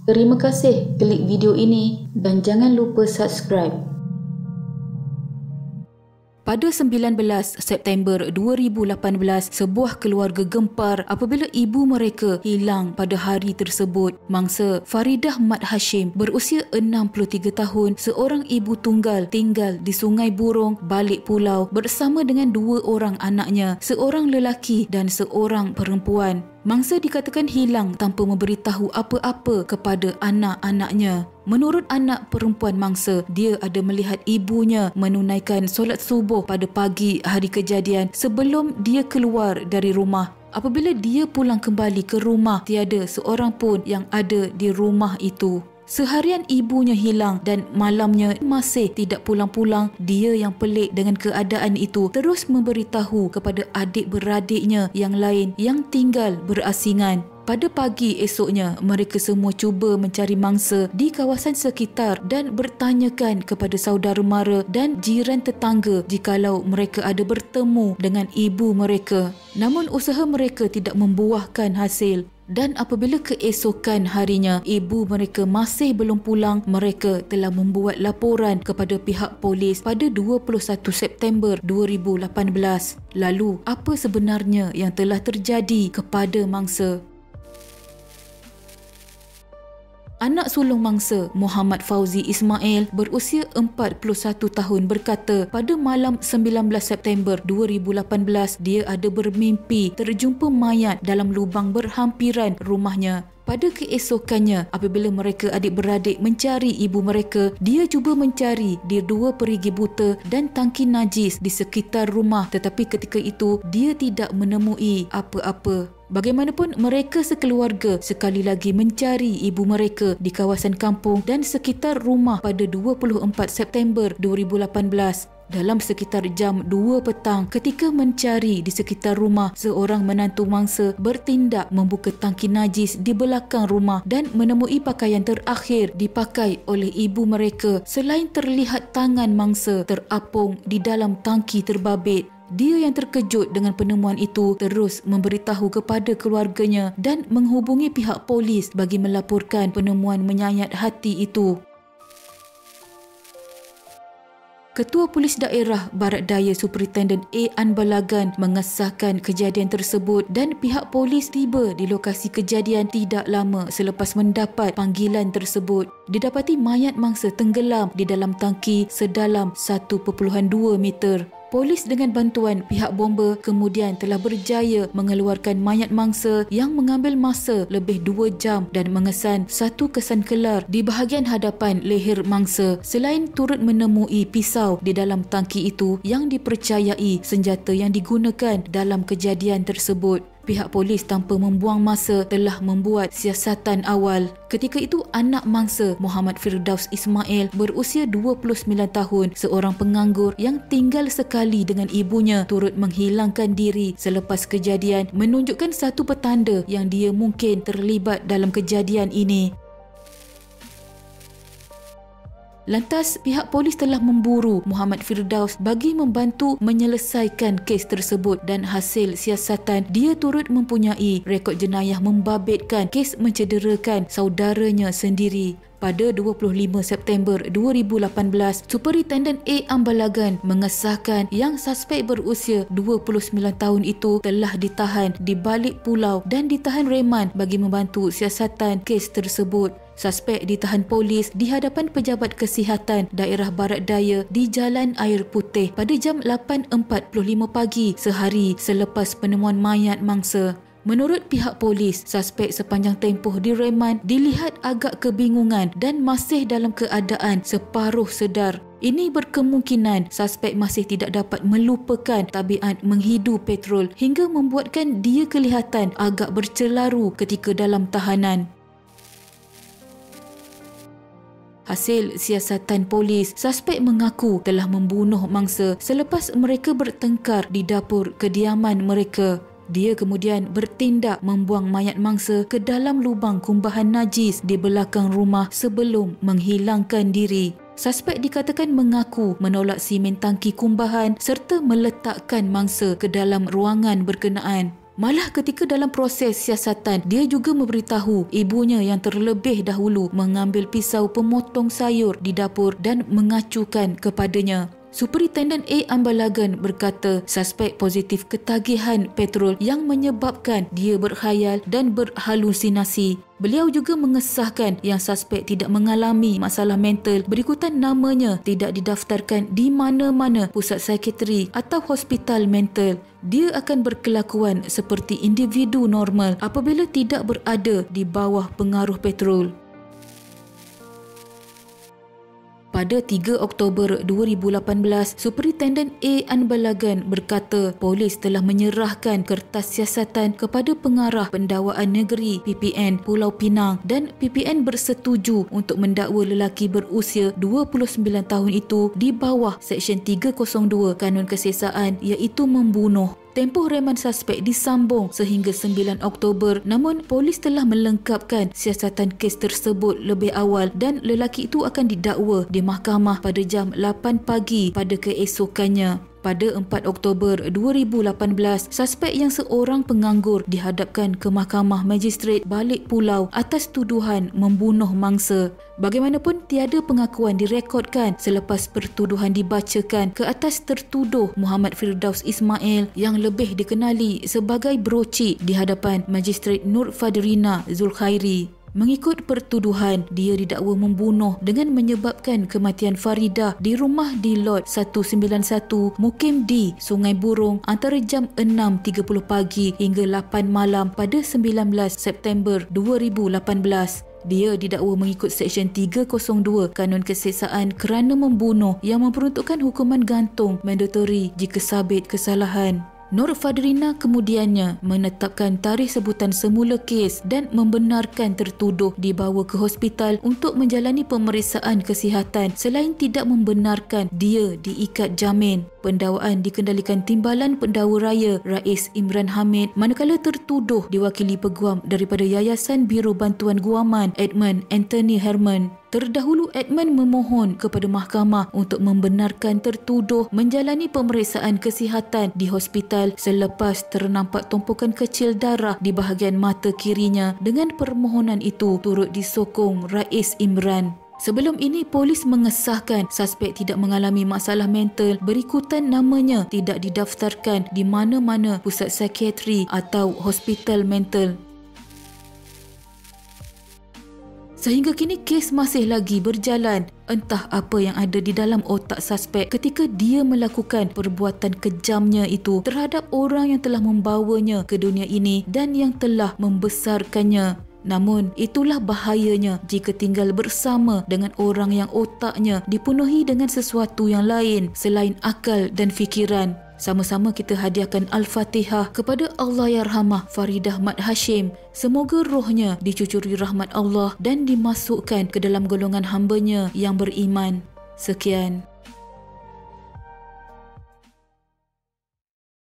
Terima kasih klik video ini dan jangan lupa subscribe. Pada 19 September 2018, sebuah keluarga gempar apabila ibu mereka hilang pada hari tersebut. Mangsa Faridah Mat Hashim berusia 63 tahun, seorang ibu tunggal tinggal di Sungai Burong, Balik Pulau bersama dengan dua orang anaknya, seorang lelaki dan seorang perempuan. Mangsa dikatakan hilang tanpa memberitahu apa-apa kepada anak-anaknya. Menurut anak perempuan mangsa, dia ada melihat ibunya menunaikan solat subuh pada pagi hari kejadian sebelum dia keluar dari rumah. Apabila dia pulang kembali ke rumah, tiada seorang pun yang ada di rumah itu. Seharian ibunya hilang dan malamnya masih tidak pulang-pulang. Dia yang pelik dengan keadaan itu terus memberitahu kepada adik-beradiknya yang lain yang tinggal berasingan. Pada pagi esoknya, mereka semua cuba mencari mangsa di kawasan sekitar dan bertanyakan kepada saudara mara dan jiran tetangga jikalau mereka ada bertemu dengan ibu mereka. Namun usaha mereka tidak membuahkan hasil. Dan apabila keesokan harinya ibu mereka masih belum pulang, mereka telah membuat laporan kepada pihak polis pada 21 September 2018. Lalu, apa sebenarnya yang telah terjadi kepada mangsa? Anak sulung mangsa Muhammad Fauzi Ismail berusia 41 tahun berkata pada malam 19 September 2018 dia ada bermimpi terjumpa mayat dalam lubang berhampiran rumahnya. Pada keesokannya, apabila mereka adik-beradik mencari ibu mereka, dia cuba mencari di dua perigi buta dan tangki najis di sekitar rumah, tetapi ketika itu dia tidak menemui apa-apa. Bagaimanapun, mereka sekeluarga sekali lagi mencari ibu mereka di kawasan kampung dan sekitar rumah pada 24 September 2018. Dalam sekitar jam 2 petang, ketika mencari di sekitar rumah, seorang menantu mangsa bertindak membuka tangki najis di belakang rumah dan menemui pakaian terakhir dipakai oleh ibu mereka. Selain terlihat tangan mangsa terapung di dalam tangki terbabit, dia yang terkejut dengan penemuan itu terus memberitahu kepada keluarganya dan menghubungi pihak polis bagi melaporkan penemuan menyayat hati itu. Ketua Polis Daerah Barat Daya Superintendent A. Anbalagan mengesahkan kejadian tersebut dan pihak polis tiba di lokasi kejadian tidak lama selepas mendapat panggilan tersebut. Didapati mayat mangsa tenggelam di dalam tangki sedalam 1.2 meter. Polis dengan bantuan pihak bomba kemudian telah berjaya mengeluarkan mayat mangsa yang mengambil masa lebih 2 jam dan mengesan satu kesan kelar di bahagian hadapan leher mangsa. Selain turut menemui pisau di dalam tangki itu yang dipercayai senjata yang digunakan dalam kejadian tersebut. Pihak polis tanpa membuang masa telah membuat siasatan awal. Ketika itu anak mangsa Muhammad Firdaus Ismail berusia 29 tahun, seorang penganggur yang tinggal sekali dengan ibunya, turut menghilangkan diri selepas kejadian, menunjukkan satu petanda yang dia mungkin terlibat dalam kejadian ini. Lantas, pihak polis telah memburu Muhammad Firdaus bagi membantu menyelesaikan kes tersebut dan hasil siasatan dia turut mempunyai rekod jenayah membabitkan kes mencederakan saudaranya sendiri. Pada 25 September 2018, Superintendent A. Anbalagan mengesahkan yang suspek berusia 29 tahun itu telah ditahan di Balik Pulau dan ditahan reman bagi membantu siasatan kes tersebut. Suspek ditahan polis di hadapan Pejabat Kesihatan Daerah Barat Daya di Jalan Air Putih pada jam 8.45 pagi sehari selepas penemuan mayat mangsa. Menurut pihak polis, suspek sepanjang tempoh direman dilihat agak kebingungan dan masih dalam keadaan separuh sedar. Ini berkemungkinan suspek masih tidak dapat melupakan tabiat menghidu petrol hingga membuatkan dia kelihatan agak bercelaru ketika dalam tahanan. Hasil siasatan polis, suspek mengaku telah membunuh mangsa selepas mereka bertengkar di dapur kediaman mereka. Dia kemudian bertindak membuang mayat mangsa ke dalam lubang kumbahan najis di belakang rumah sebelum menghilangkan diri. Suspek dikatakan mengaku menolak simen tangki kumbahan serta meletakkan mangsa ke dalam ruangan berkenaan. Malah ketika dalam proses siasatan, dia juga memberitahu ibunya yang terlebih dahulu mengambil pisau pemotong sayur di dapur dan mengacukan kepadanya. Superintendent A. Ambalagan berkata suspek positif ketagihan petrol yang menyebabkan dia berkhayal dan berhalusinasi. Beliau juga mengesahkan yang suspek tidak mengalami masalah mental berikutan namanya tidak didaftarkan di mana-mana pusat psikiatri atau hospital mental. Dia akan berkelakuan seperti individu normal apabila tidak berada di bawah pengaruh petrol. Pada 3 Oktober 2018, Superintendent A. Ambalagan berkata polis telah menyerahkan kertas siasatan kepada pengarah pendakwaan negeri PPN Pulau Pinang dan PPN bersetuju untuk mendakwa lelaki berusia 29 tahun itu di bawah Seksyen 302 Kanun Kesesaan iaitu membunuh. Tempoh reman suspek disambung sehingga 9 Oktober namun polis telah melengkapkan siasatan kes tersebut lebih awal dan lelaki itu akan didakwa di mahkamah pada jam 8 pagi pada keesokannya. Pada 4 Oktober 2018, suspek yang seorang penganggur dihadapkan ke Mahkamah Magistrate Balik Pulau atas tuduhan membunuh mangsa. Bagaimanapun tiada pengakuan direkodkan selepas pertuduhan dibacakan ke atas tertuduh Muhammad Firdaus Ismail yang lebih dikenali sebagai Broci di hadapan Magistrate Nur Fadrina Zulkhairi. Mengikut pertuduhan, dia didakwa membunuh dengan menyebabkan kematian Faridah di rumah di Lot 191 Mukim D, Sungai Burong antara jam 6.30 pagi hingga 8 malam pada 19 September 2018. Dia didakwa mengikut Seksyen 302 Kanun Kesesaan kerana membunuh yang memperuntukkan hukuman gantung mandatori jika sabit kesalahan. Nur Fadrina kemudiannya menetapkan tarikh sebutan semula kes dan membenarkan tertuduh dibawa ke hospital untuk menjalani pemeriksaan kesihatan selain tidak membenarkan dia diikat jamin. Pendakwaan dikendalikan Timbalan Pendakwa Raya Rais Imran Hamid manakala tertuduh diwakili peguam daripada Yayasan Biro Bantuan Guaman Edmund Anthony Herman. Terdahulu Edmund memohon kepada mahkamah untuk membenarkan tertuduh menjalani pemeriksaan kesihatan di hospital selepas ternampak tumpukan kecil darah di bahagian mata kirinya. Dengan permohonan itu turut disokong Rais Imran. Sebelum ini, polis mengesahkan suspek tidak mengalami masalah mental berikutan namanya tidak didaftarkan di mana-mana pusat psikiatri atau hospital mental. Sehingga kini kes masih lagi berjalan. Entah apa yang ada di dalam otak suspek ketika dia melakukan perbuatan kejamnya itu terhadap orang yang telah membawanya ke dunia ini dan yang telah membesarkannya. Namun itulah bahayanya jika tinggal bersama dengan orang yang otaknya dipenuhi dengan sesuatu yang lain selain akal dan fikiran. Sama-sama kita hadiahkan Al-Fatihah kepada Allahyarhamah Faridah Mat Hashim. Semoga rohnya dicucuri rahmat Allah dan dimasukkan ke dalam golongan hamba-Nya yang beriman. Sekian.